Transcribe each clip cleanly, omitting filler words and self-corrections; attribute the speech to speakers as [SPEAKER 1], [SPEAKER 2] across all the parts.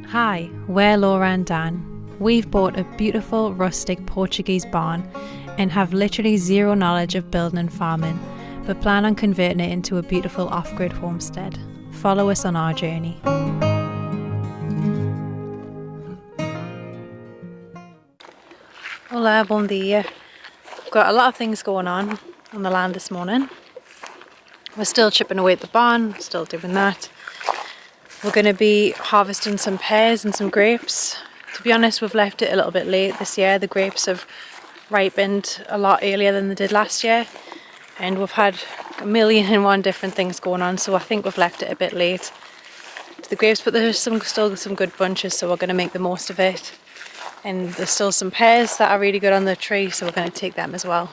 [SPEAKER 1] Hi, we're Laura and Dan. We've bought a beautiful rustic Portuguese barn and have literally zero knowledge of building and farming, but plan on converting it into a beautiful off-grid homestead. Follow us on our journey. Hola, bom dia. We've got a lot of things going on the land this morning. We're still chipping away at the barn, still doing that. We're going to be harvesting some pears and some grapes. To be honest, we've left it a little bit late this year. The grapes have ripened a lot earlier than they did last year, and we've had a million and one different things going on, so I think we've left it a bit late to the grapes, but there's still some good bunches, so we're going to make the most of it. And there's still some pears that are really good on the tree, so we're going to take them as well.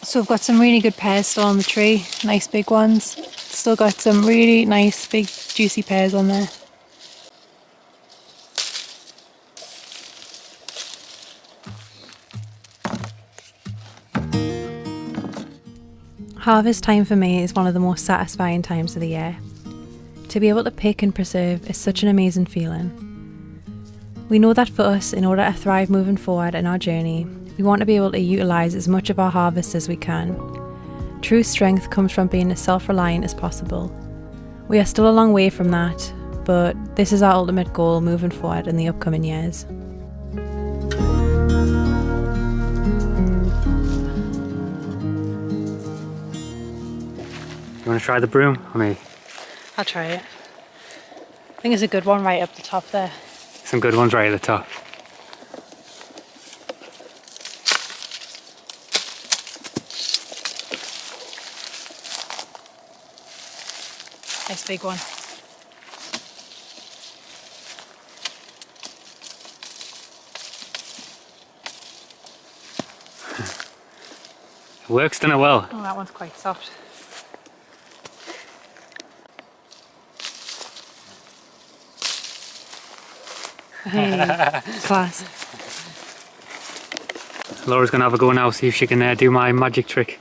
[SPEAKER 1] So we've got some really good pears still on the tree, nice big ones. Still got some really nice big juicy pears on there. Harvest time for me is one of the most satisfying times of the year. To be able to pick and preserve is such an amazing feeling. We know that for us, in order to thrive moving forward in our journey, we want to be able to utilise as much of our harvest as we can. True strength comes from being as self-reliant as possible. We are still a long way from that, but this is our ultimate goal moving forward in the upcoming years.
[SPEAKER 2] You want to try the broom or me?
[SPEAKER 1] I'll try it. I think it's a good one right up the top there.
[SPEAKER 2] Some good ones right at the top.
[SPEAKER 1] Nice big one.
[SPEAKER 2] It works, done it well.
[SPEAKER 1] Oh, that one's quite soft. Hey, class.
[SPEAKER 2] Laura's going to have a go now, see if she can do my magic trick.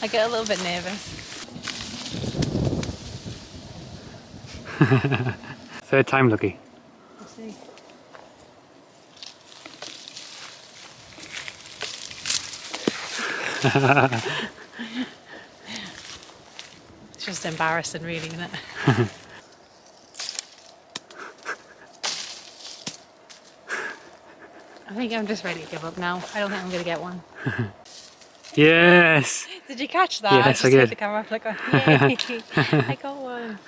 [SPEAKER 1] I get a little bit nervous.
[SPEAKER 2] Third time lucky.
[SPEAKER 1] We'll see. It's just embarrassing really, isn't it? I think I'm just ready to give up now. I don't think I'm going to get one.
[SPEAKER 2] Yes!
[SPEAKER 1] Did you catch that?
[SPEAKER 2] Yes, I
[SPEAKER 1] just
[SPEAKER 2] did.
[SPEAKER 1] The camera flick on. Yay! I got one.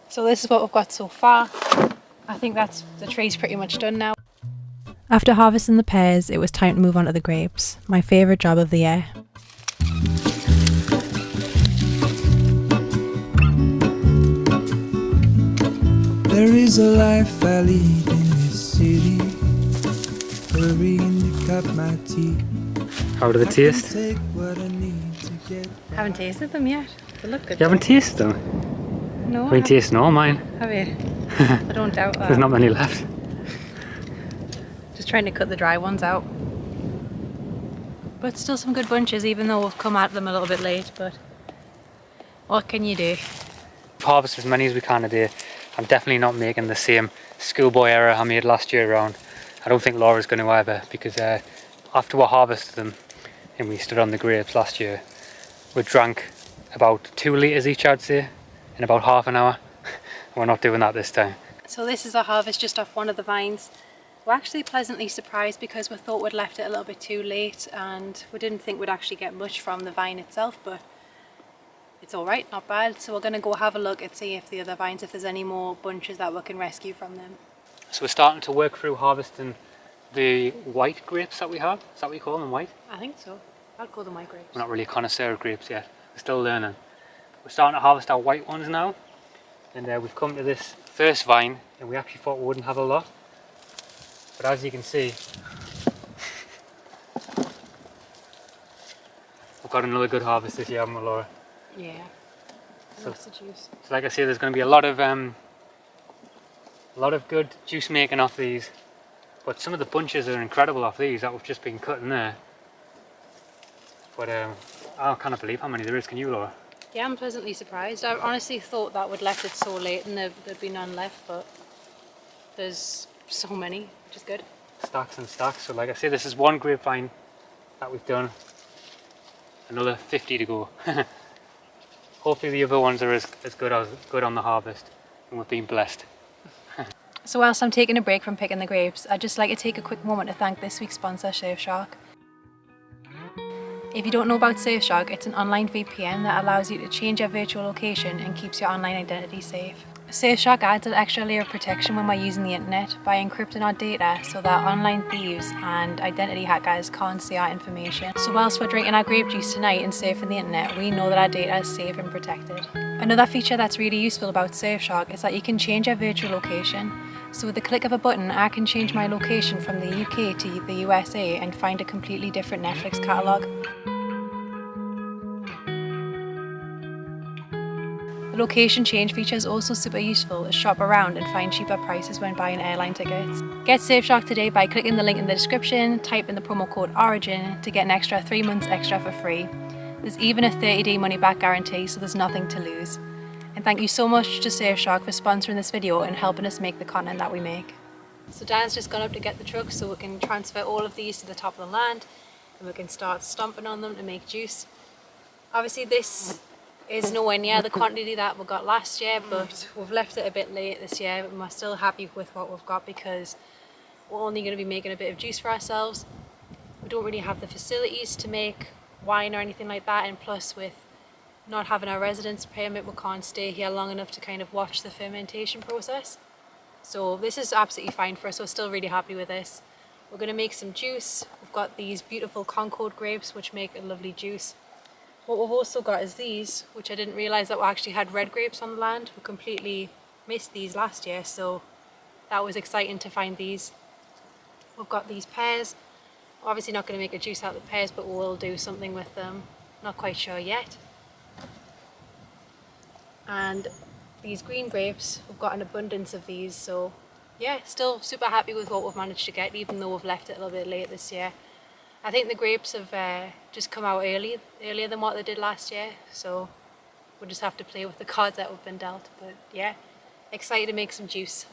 [SPEAKER 1] So this is what we've got so far. I think the tree's pretty much done now. After harvesting the pears, it was time to move on to the grapes, my favourite job of the year.
[SPEAKER 3] There is a life I lead in this city, hurrying to cut my teeth.
[SPEAKER 2] How do they taste?
[SPEAKER 3] Take what I need to get.
[SPEAKER 1] Haven't tasted them yet. They look good.
[SPEAKER 2] You haven't tasted them?
[SPEAKER 1] No,
[SPEAKER 2] I've been tasting all mine.
[SPEAKER 1] have you? I don't doubt that.
[SPEAKER 2] There's not many left.
[SPEAKER 1] Just trying to cut the dry ones out. But still some good bunches, even though we've come at them a little bit late, but what can you do?
[SPEAKER 2] Harvest as many as we can a day. I'm definitely not making the same schoolboy error I made last year around. I don't think Laura's going to either, because after we harvested them and we stood on the grapes last year, we drank about 2 litres each, I'd say, in about half an hour. We're not doing that this time.
[SPEAKER 1] So this is our harvest just off one of the vines. We're actually pleasantly surprised because we thought we'd left it a little bit too late and we didn't think we'd actually get much from the vine itself, but it's alright, not bad. So we're going to go have a look and see if the other vines, if there's any more bunches that we can rescue from them.
[SPEAKER 2] So we're starting to work through harvesting the white grapes that we have. Is that what you call them, white?
[SPEAKER 1] I think so. I'll call them white grapes.
[SPEAKER 2] We're not really a connoisseur of grapes yet. We're still learning. We're starting to harvest our white ones now. And we've come to this first vine and we actually thought we wouldn't have a lot. But as you can see, we've got another good harvest this year, haven't we, Laura?
[SPEAKER 1] Yeah.
[SPEAKER 2] So,
[SPEAKER 1] Lots of juice.
[SPEAKER 2] so like I say, there's going to be a lot of A lot of good juice making off these, but some of the bunches are incredible off these that we've just been cutting there. But I cannot believe how many there is, can you, Laura?
[SPEAKER 1] Yeah, I'm pleasantly surprised. I honestly thought that would left it so late and there'd be none left, but there's so many, which is good.
[SPEAKER 2] Stacks and stacks. So like I say, this is one grapevine that we've done. Another 50 to go. Hopefully the other ones are as good on the harvest, and we've been blessed.
[SPEAKER 1] So whilst I'm taking a break from picking the grapes, I'd just like to take a quick moment to thank this week's sponsor, Surfshark. If you don't know about Surfshark, it's an online VPN that allows you to change your virtual location and keeps your online identity safe. Surfshark adds an extra layer of protection when we're using the internet by encrypting our data so that online thieves and identity hackers can't see our information. So whilst we're drinking our grape juice tonight and surfing the internet, we know that our data is safe and protected. Another feature that's really useful about Surfshark is that you can change your virtual location. So with the click of a button, I can change my location from the UK to the USA and find a completely different Netflix catalogue. The location change feature is also super useful to shop around and find cheaper prices when buying airline tickets. Get Surfshark today by clicking the link in the description, type in the promo code ORIGIN to get an extra 3 months extra for free. There's even a 30-day money-back guarantee, so there's nothing to lose. And thank you so much to Surfshark for sponsoring this video and helping us make the content that we make. So Dan's just gone up to get the truck so we can transfer all of these to the top of the land and we can start stomping on them to make juice. Obviously this is nowhere near the quantity that we got last year, but we've left it a bit late this year and we're still happy with what we've got because we're only going to be making a bit of juice for ourselves. We don't really have the facilities to make wine or anything like that, and plus with not having our residence permit we can't stay here long enough to kind of watch the fermentation process. So this is absolutely fine for us, we're still really happy with this. We're going to make some juice. We've got these beautiful Concord grapes which make a lovely juice. What we've also got is these, which I didn't realise that we actually had red grapes on the land. We completely missed these last year, so that was exciting to find these. We've got these pears. We're obviously not going to make a juice out of the pears, but we'll do something with them. Not quite sure yet. And these green grapes, we've got an abundance of these, so yeah, still super happy with what we've managed to get, even though we've left it a little bit late this year. I think the grapes have just come out earlier than what they did last year, so we'll just have to play with the cards that we've been dealt. But yeah, excited to make some juice.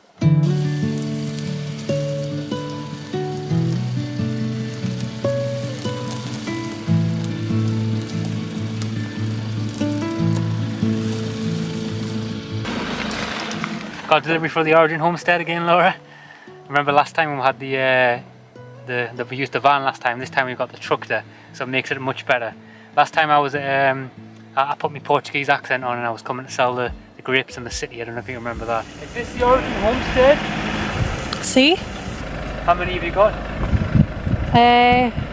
[SPEAKER 2] Got delivery for the Origin Homestead again, Laura. Remember last time we had we used the van last time. This time we've got the truck there, so it makes it much better. Last time I was I put my Portuguese accent on and I was coming to sell the grapes in the city. I don't know if you remember that. Is this the Origin Homestead?
[SPEAKER 1] See?
[SPEAKER 2] How many have you got?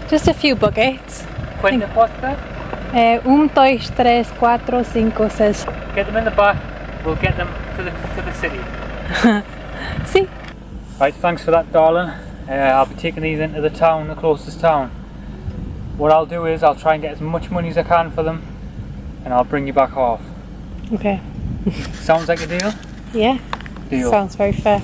[SPEAKER 1] Just a few buckets.
[SPEAKER 2] Cuenta costa?
[SPEAKER 1] 1, 2, 3, 4, 5, 6.
[SPEAKER 2] Get them in the back. We'll get them to the city.
[SPEAKER 1] See?
[SPEAKER 2] Right, thanks for that, darling. I'll be taking these into the town, the closest town. What I'll do is I'll try and get as much money as I can for them, and I'll bring you back half.
[SPEAKER 1] Okay.
[SPEAKER 2] Sounds like a deal?
[SPEAKER 1] Yeah.
[SPEAKER 2] Deal.
[SPEAKER 1] Sounds very fair.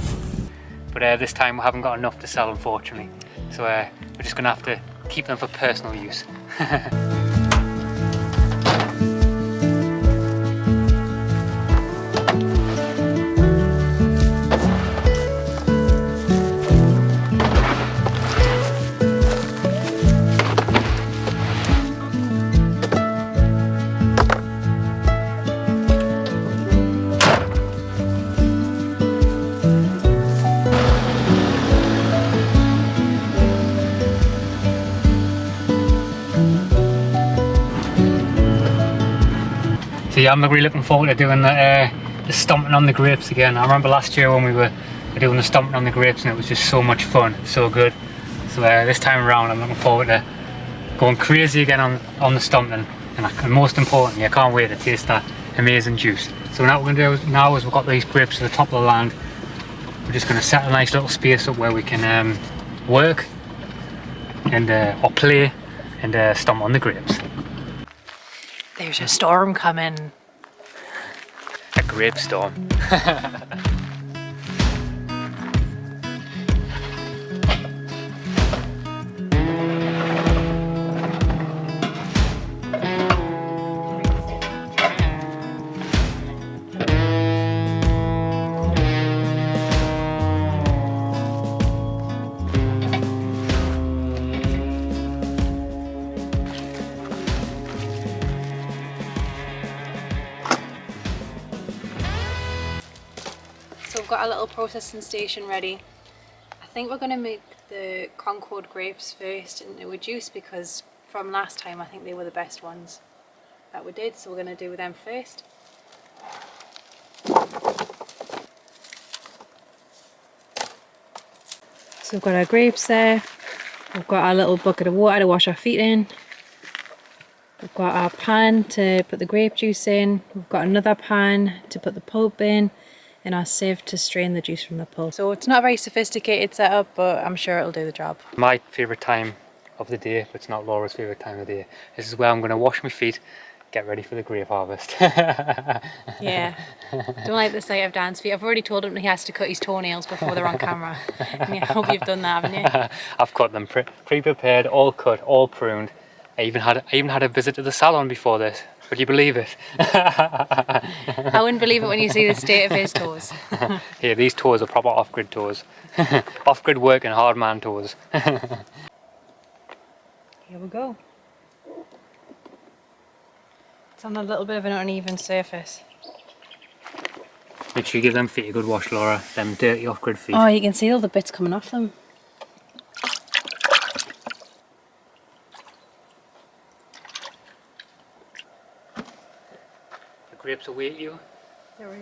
[SPEAKER 2] But this time we haven't got enough to sell, unfortunately. So we're just going to have to keep them for personal use. So yeah, I'm really looking forward to doing the stomping on the grapes again. I remember last year when we were doing the stomping on the grapes and it was just so much fun, so good. So this time around I'm looking forward to going crazy again on the stomping, and most importantly I can't wait to taste that amazing juice. So now what we're going to do now is we've got these grapes to the top of the land. We're just going to set a nice little space up where we can work and or play and stomp on the grapes.
[SPEAKER 1] There's a storm coming.
[SPEAKER 2] A grape storm.
[SPEAKER 1] we've got our little processing station ready. I think we're going to make the Concord grapes first into a juice because from last time I think they were the best ones that we did, so we're going to do them first. So we've got our grapes there, we've got our little bucket of water to wash our feet in, we've got our pan to put the grape juice in, we've got another pan to put the pulp in, and our sieve to strain the juice from the pulp. So it's not a very sophisticated setup, but I'm sure it'll do the job.
[SPEAKER 2] My favourite time of the day, but it's not Laura's favourite time of the day. This is where I'm going to wash my feet, get ready for the grape harvest.
[SPEAKER 1] Yeah, don't like the sight of Dan's feet. I've already told him he has to cut his toenails before they're on camera. And I hope you've done that, haven't you?
[SPEAKER 2] I've cut them pre-prepared, all cut, all pruned. I even had a visit to the salon before this. Would you believe it?
[SPEAKER 1] I wouldn't believe it when you see the state of his toes.
[SPEAKER 2] Here, these toes are proper off-grid toes. Off-grid work and hard man toes.
[SPEAKER 1] Here we go. It's on a little bit of an uneven surface.
[SPEAKER 2] Make sure you give them feet a good wash, Laura. Them dirty off-grid feet.
[SPEAKER 1] Oh, you can see all the bits coming off them.
[SPEAKER 2] The grapes await you.
[SPEAKER 1] There we go.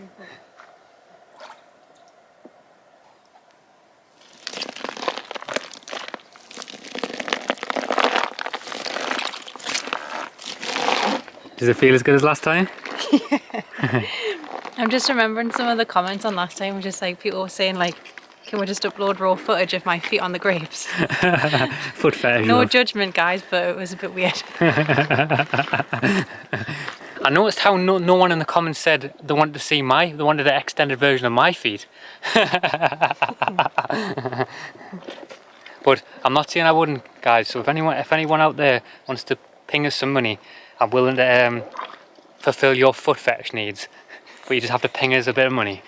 [SPEAKER 2] Does it feel as good as last time?
[SPEAKER 1] I'm just remembering some of the comments on last time, just like people were saying like, can we just upload raw footage of my feet on the grapes?
[SPEAKER 2] Foot fetish.
[SPEAKER 1] No
[SPEAKER 2] love.
[SPEAKER 1] judgment guys, but it was a bit weird.
[SPEAKER 2] I noticed how no one in the comments said they wanted to see they wanted an extended version of my feet. But I'm not saying I wouldn't, guys. So if anyone out there wants to ping us some money, I'm willing to fulfill your foot fetish needs. But you just have to ping us a bit of money.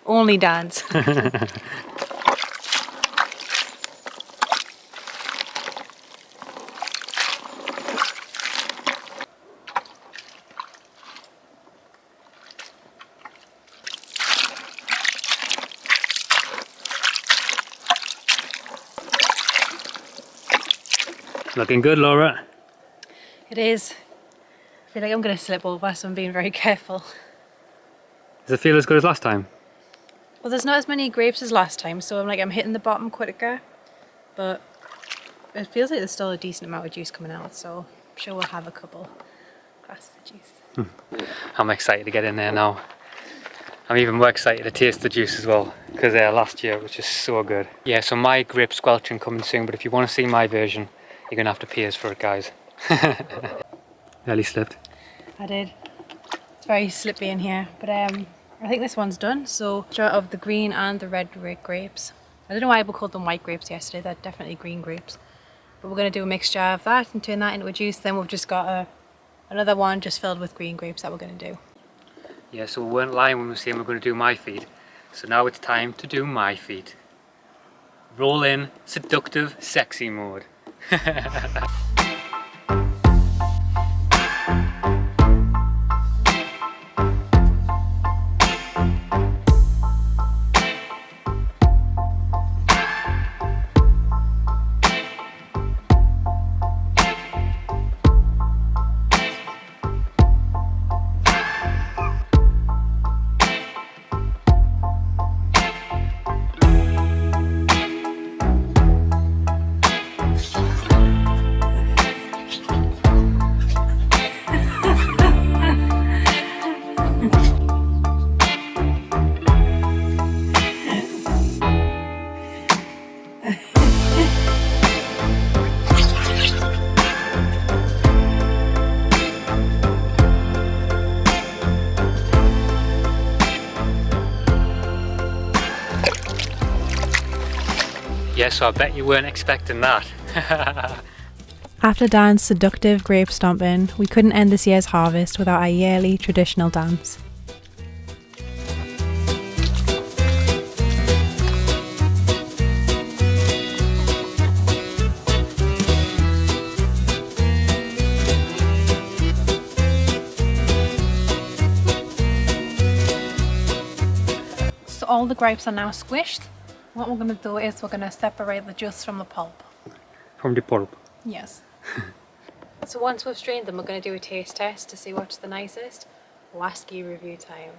[SPEAKER 1] Only Dan's.
[SPEAKER 2] Looking good, Laura.
[SPEAKER 1] It is. I feel like I'm going to slip over, so I'm being very careful.
[SPEAKER 2] Does it feel as good as last time?
[SPEAKER 1] Well, there's not as many grapes as last time, so I'm hitting the bottom quicker. But it feels like there's still a decent amount of juice coming out, so I'm sure we'll have a couple glasses of juice.
[SPEAKER 2] I'm excited to get in there now. I'm even more excited to taste the juice as well, because last year it was just so good. Yeah, so my grape squelching coming soon, but if you want to see my version, you're going to have to pay us for it, guys. Nearly slipped.
[SPEAKER 1] I did. It's very slippy in here, but I think this one's done. So, of the green and the red grapes. I don't know why we called them white grapes yesterday, they're definitely green grapes. But we're going to do a mixture of that and turn that into a juice. Then we've just got another one just filled with green grapes that we're going to do.
[SPEAKER 2] Yeah, so we weren't lying when we were saying we're going to do my feet. So now it's time to do my feet. Roll in seductive, sexy mode. Yeah, so I bet you weren't expecting that.
[SPEAKER 1] After Dan's seductive grape stomping, we couldn't end this year's harvest without our yearly traditional dance. all the grapes are now squished, what we're going to do is we're going to separate the juice from the pulp.
[SPEAKER 2] From the pulp?
[SPEAKER 1] Yes. So once we've strained them, we're going to do a taste test to see what's the nicest. Wasky review time.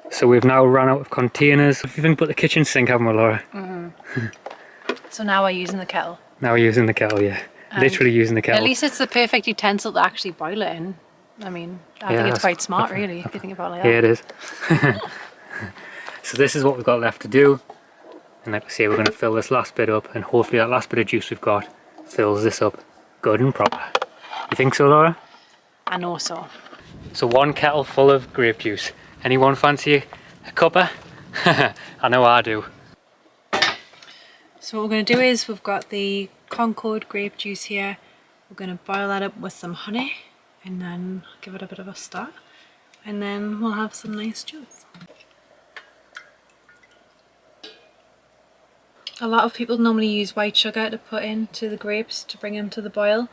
[SPEAKER 2] So we've now run out of containers. We've even put the kitchen sink, haven't we, Laura?
[SPEAKER 1] So now we're using the kettle.
[SPEAKER 2] Now we're using the kettle, yeah.
[SPEAKER 1] And
[SPEAKER 2] literally using the kettle.
[SPEAKER 1] At least it's the perfect utensil to actually boil it in. I mean, I think it's quite smart, really, if you think about it like that.
[SPEAKER 2] Yeah, it is. So this is what we've got left to do. And like I say, we're going to fill this last bit up, and hopefully that last bit of juice we've got fills this up good and proper. You think so, Laura?
[SPEAKER 1] I know so.
[SPEAKER 2] So 1 kettle full of grape juice. Anyone fancy a cuppa? I know I do.
[SPEAKER 1] So what we're going to do is we've got the Concord grape juice here. We're going to boil that up with some honey and then give it a bit of a stir. And then we'll have some nice juice. A lot of people normally use white sugar to put into the grapes to bring them to the boil.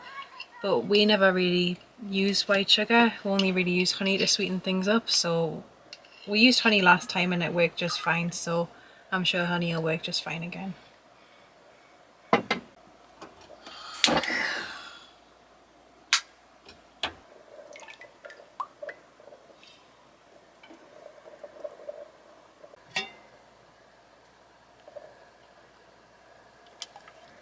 [SPEAKER 1] But we never really use white sugar. We only really use honey to sweeten things up. So we used honey last time and it worked just fine. So I'm sure honey will work just fine again.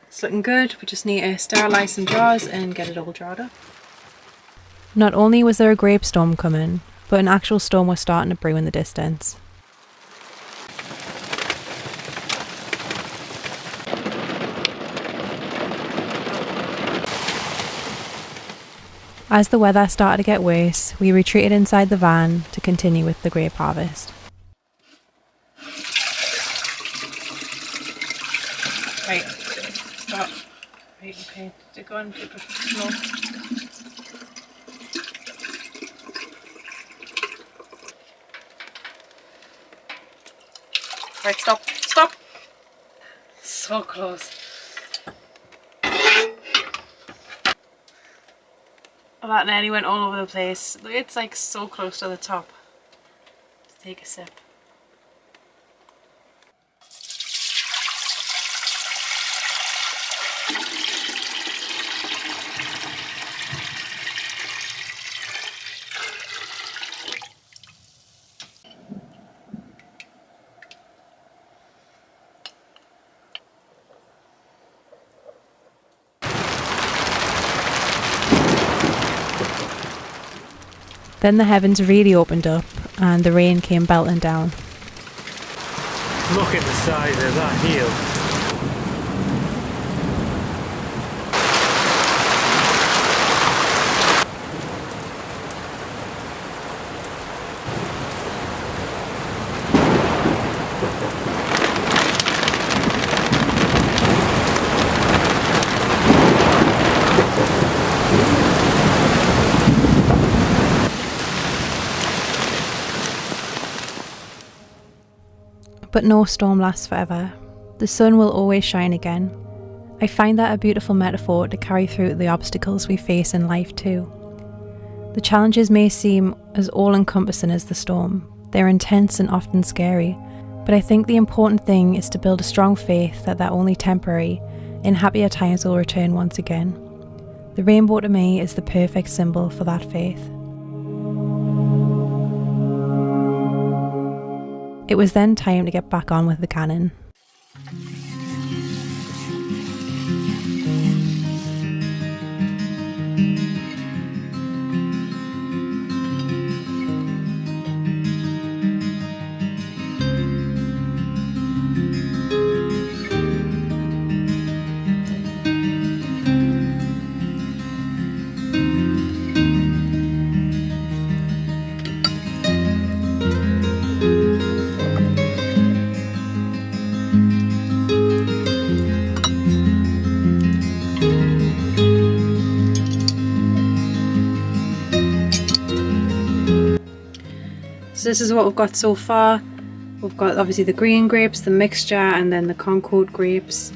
[SPEAKER 1] It's looking good. We just need to sterilise some jars and get it all jarred up.
[SPEAKER 4] Not only was there a grape storm coming, but an actual storm was starting to brew in the distance. As the weather started to get worse, we retreated inside the van to continue with the grape harvest.
[SPEAKER 1] Right, stop. Right, okay, stick on, keep it slow. Right, stop, stop! So close. That nearly went all over the place. It's like so close to the top. Let's take a sip.
[SPEAKER 4] Then the heavens really opened up and the rain came belting down.
[SPEAKER 2] Look at the size of that heel.
[SPEAKER 4] But no storm lasts forever. The sun will always shine again. I find that a beautiful metaphor to carry through the obstacles we face in life too. The challenges may seem as all-encompassing as the storm. They're intense and often scary, but I think the important thing is to build a strong faith that they're only temporary, and happier times will return once again. The rainbow to me is the perfect symbol for that faith. It was then time to get back on with the cannon.
[SPEAKER 1] So this is what we've got so far. We've got obviously the green grapes, the mixture, and then the Concord grapes.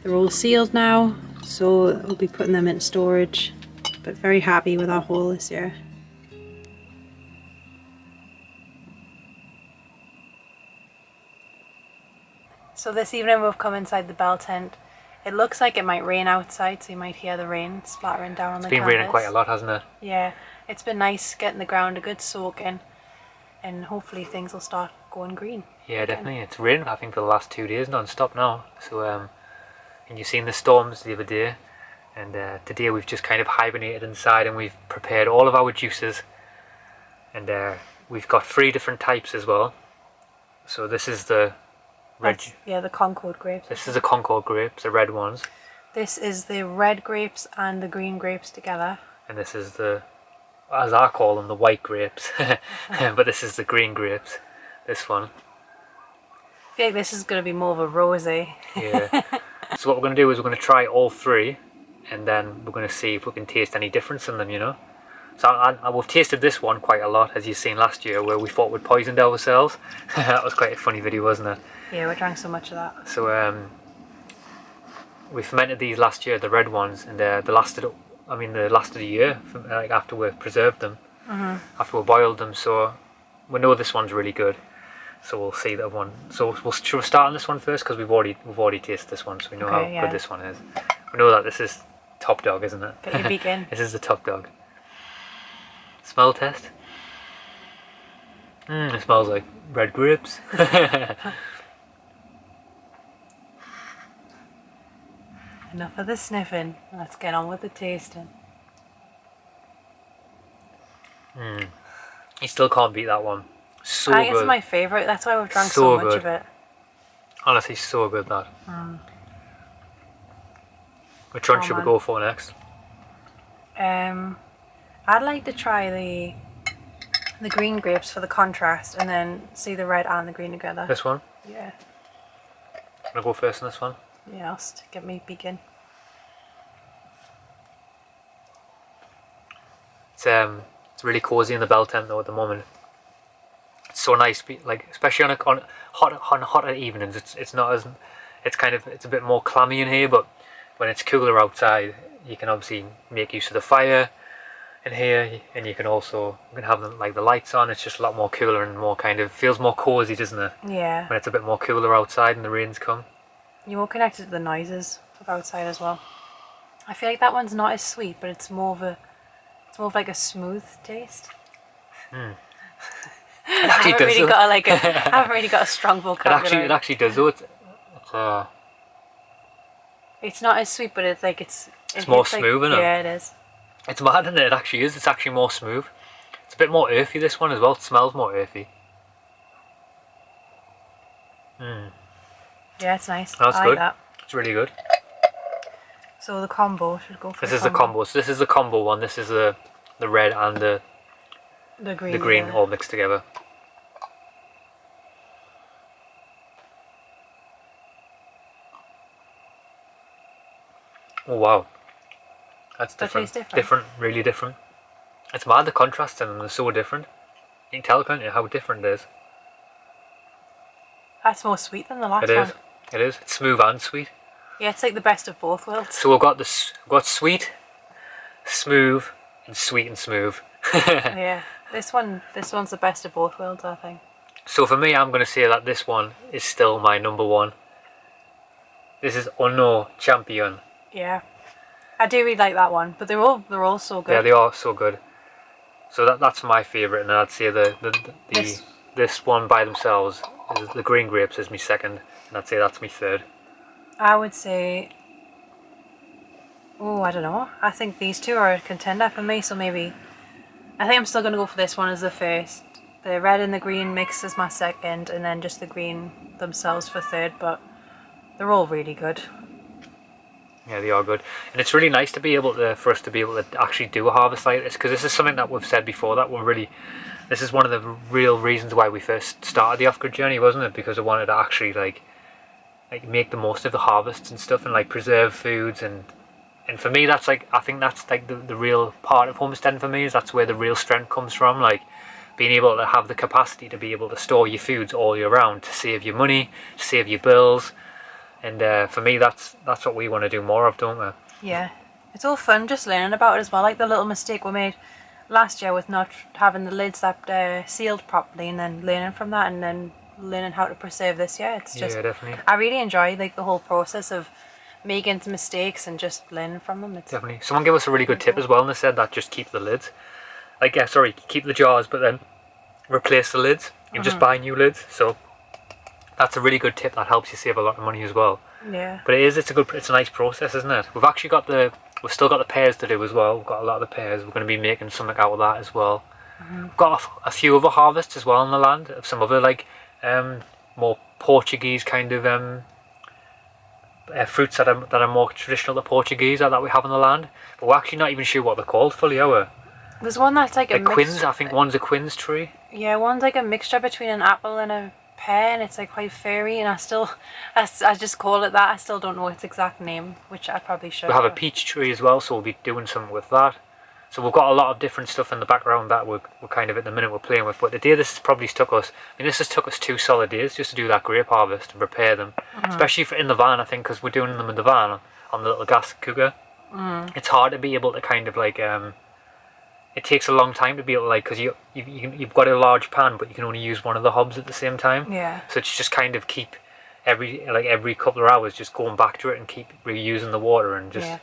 [SPEAKER 1] They're all sealed now, so we'll be putting them in storage, but very happy with our haul this year. So this evening we've come inside the bell tent. It looks like it might rain outside, so you might hear the rain splattering down on the canvas.
[SPEAKER 2] It's been raining quite a lot, hasn't it?
[SPEAKER 1] Yeah, it's been nice getting the ground a good soak in, and hopefully things will start going green.
[SPEAKER 2] Yeah, definitely. It's rained, I think, for the last 2 days non-stop now. So, and you've seen the storms the other day, and today we've just kind of hibernated inside and we've prepared all of our juices, and we've got 3 different types as well. So this is the red.
[SPEAKER 1] The Concord grapes.
[SPEAKER 2] This is the Concord grapes, the red ones.
[SPEAKER 1] This is the red grapes and the green grapes together.
[SPEAKER 2] And this is the, as I call them, the white grapes. But this is the green grapes, this one.
[SPEAKER 1] I feel like this is going to be more of a rosé.
[SPEAKER 2] Yeah. So what we're going to do is we're going to try all 3, and then we're going to see if we can taste any difference in them, you know. So we've tasted this one quite a lot, as you've seen last year, where we thought we'd poisoned ourselves. That was quite a funny video, wasn't it?
[SPEAKER 1] Yeah, we drank so much of that.
[SPEAKER 2] So we fermented these last year, the red ones, and they lasted a year, like after we preserved them, after we boiled them. So we know this one's really good. So we'll see that one. So should we start on this one first, because we've already tasted this one, so we know how good this one is. We know that this is top dog, isn't it?
[SPEAKER 1] Get your beak in.
[SPEAKER 2] This is the top dog. Smell test. It smells like red grapes.
[SPEAKER 1] Enough of the sniffing. Let's get on with the tasting.
[SPEAKER 2] You still can't beat that one. So
[SPEAKER 1] I think
[SPEAKER 2] good.
[SPEAKER 1] it's my favourite. That's why we've drank so much of it.
[SPEAKER 2] Honestly, so good that. Which one should we go for next?
[SPEAKER 1] I'd like to try the green grapes for the contrast, and then see the red and the green together.
[SPEAKER 2] This one?
[SPEAKER 1] Yeah.
[SPEAKER 2] I'm gonna go first on this one.
[SPEAKER 1] Yeah, I'll get me begin.
[SPEAKER 2] It's really cozy in the bell tent though at the moment. It's so nice, like especially on hotter evenings. It's not as it's a bit more clammy in here, but when it's cooler outside, you can obviously make use of the fire in here, and you can have them like the lights on. It's just a lot more cooler and more feels more cozy, doesn't it?
[SPEAKER 1] Yeah.
[SPEAKER 2] When it's a bit more cooler outside and the rains come.
[SPEAKER 1] You're more connected to the noises of outside as well. I feel like that one's not as sweet, but it's more of like a smooth taste.
[SPEAKER 2] It
[SPEAKER 1] I
[SPEAKER 2] actually
[SPEAKER 1] haven't
[SPEAKER 2] does.
[SPEAKER 1] I haven't really got a strong vocabulary.
[SPEAKER 2] It actually does though.
[SPEAKER 1] It's not as sweet, but it's
[SPEAKER 2] more smooth, isn't it?
[SPEAKER 1] Yeah, it is.
[SPEAKER 2] It's mad, isn't it? It actually is. It's actually more smooth. It's a bit more earthy, this one as well. It smells more earthy.
[SPEAKER 1] Yeah, it's nice.
[SPEAKER 2] That's
[SPEAKER 1] I
[SPEAKER 2] good.
[SPEAKER 1] like that.
[SPEAKER 2] It's really good.
[SPEAKER 1] So the combo should go for
[SPEAKER 2] This is the combo. So this is the combo one. This is the red and the green all mixed together. Oh wow, that's different. Different, really different. It's mad, the contrast in them. They're so different. You can tell, can't you, how different it is.
[SPEAKER 1] That's more sweet than the last one.
[SPEAKER 2] It is. It's smooth and sweet.
[SPEAKER 1] Yeah, it's like the best of both worlds.
[SPEAKER 2] So we've got sweet, smooth, and sweet and smooth.
[SPEAKER 1] Yeah, this one's the best of both worlds, I think.
[SPEAKER 2] So for me, I'm going to say that this one is still my number one. This is Ono Champion.
[SPEAKER 1] Yeah, I do really like that one, but they're all so good.
[SPEAKER 2] Yeah, they are so good. So that's my favourite, and I'd say this one by themselves, the green grapes, is my second, and I'd say that's my third.
[SPEAKER 1] I would say, I don't know. I think these two are a contender for me, so maybe I think I'm still going to go for this one as the first. The red and the green mix is my second, and then just the green themselves for third, but they're all really good.
[SPEAKER 2] Yeah, they are good, and it's really nice for us to be able to actually do a harvest like this, because this is something that we've said before, that this is one of the real reasons why we first started the off-grid journey, wasn't it? Because I wanted to actually like make the most of the harvests and stuff, and like preserve foods, and for me that's I think that's the real part of homesteading for me, is that's where the real strength comes from, like being able to have the capacity to be able to store your foods all year round, to save your money, to save your bills. And for me, that's what we want to do more of, don't we?
[SPEAKER 1] Yeah, it's all fun just learning about it as well. Like the little mistake we made last year with not having the lids that sealed properly, and then learning from that, and then learning how to preserve this year. It's just,
[SPEAKER 2] yeah, definitely.
[SPEAKER 1] I really enjoy like the whole process of making mistakes and just learning from them. It's
[SPEAKER 2] Definitely. Someone gave us a really good tip as well, and they said that just keep the lids. Like, sorry, keep the jars, but then replace the lids. You just buy new lids. So that's a really good tip that helps you save a lot of money as well.
[SPEAKER 1] Yeah.
[SPEAKER 2] But it's a nice process, isn't it? We've still got the pears to do as well. We've got a lot of the pears. We're going to be making something out of that as well. We've got a few other harvests as well on the land of some other like more Portuguese kind of fruits that are more traditional to Portuguese that we have on the land. But we're actually not even sure what they're called fully, are we?
[SPEAKER 1] There's one that's like a
[SPEAKER 2] quince. I think one's a quince tree.
[SPEAKER 1] Yeah, one's like a mixture between an apple and a pear, and it's like quite fairy, and I just call it that. I still don't know its exact name, which I probably should.
[SPEAKER 2] We have a peach tree as well, so we'll be doing something with that. So we've got a lot of different stuff in the background that we're kind of at the minute we're playing with. But the day this has probably took us, this has took us 2 solid days just to do that grape harvest and prepare them. Especially in the van, I think, because we're doing them in the van on the little gas cooker. It's hard to be able to kind of like, it takes a long time to be able to like, because you've got a large pan, but you can only use one of the hobs at the same time.
[SPEAKER 1] Yeah.
[SPEAKER 2] So it's just kind of keep every couple of hours just going back to it and keep reusing the water and just...
[SPEAKER 1] Yeah.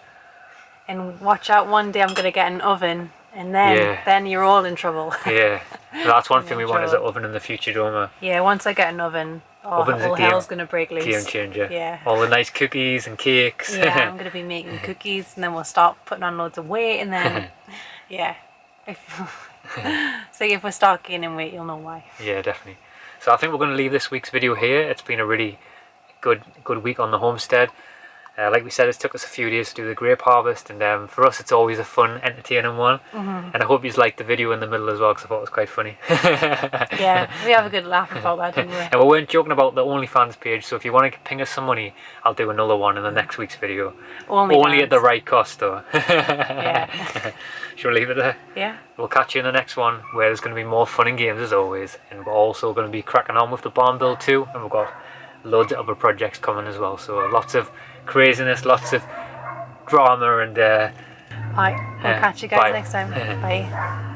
[SPEAKER 1] And watch out, one day I'm going to get an oven, and then you're all in trouble.
[SPEAKER 2] Yeah, that's one thing we want is an oven in the future, don't we?
[SPEAKER 1] Yeah, once I get an oven, all hell's going to break loose.
[SPEAKER 2] Game changer.
[SPEAKER 1] Yeah.
[SPEAKER 2] All the nice cookies and cakes.
[SPEAKER 1] Yeah, I'm going to be making cookies, and then we'll start putting on loads of weight, and then, yeah. So if we start gaining weight, you'll know why.
[SPEAKER 2] Yeah, definitely. So I think we're going to leave this week's video here. It's been a really good week on the homestead. Like we said, it took us a few days to do the grape harvest, and for us it's always a fun, entertaining one. And I hope you liked the video in the middle as well, because I thought it was quite funny.
[SPEAKER 1] Yeah, we have a good laugh about that, didn't we?
[SPEAKER 2] And we weren't joking about the OnlyFans page, so if you want to ping us some money, I'll do another one in the next week's video. Only at the right cost though.
[SPEAKER 1] Yeah.
[SPEAKER 2] Shall we leave it there?
[SPEAKER 1] Yeah.
[SPEAKER 2] We'll catch you in the next one, where there's going to be more fun and games as always, and we're also going to be cracking on with the barn build too, and we've got loads of other projects coming as well, so lots of craziness, lots of drama, and
[SPEAKER 1] Alright, we'll catch you guys next time. Bye.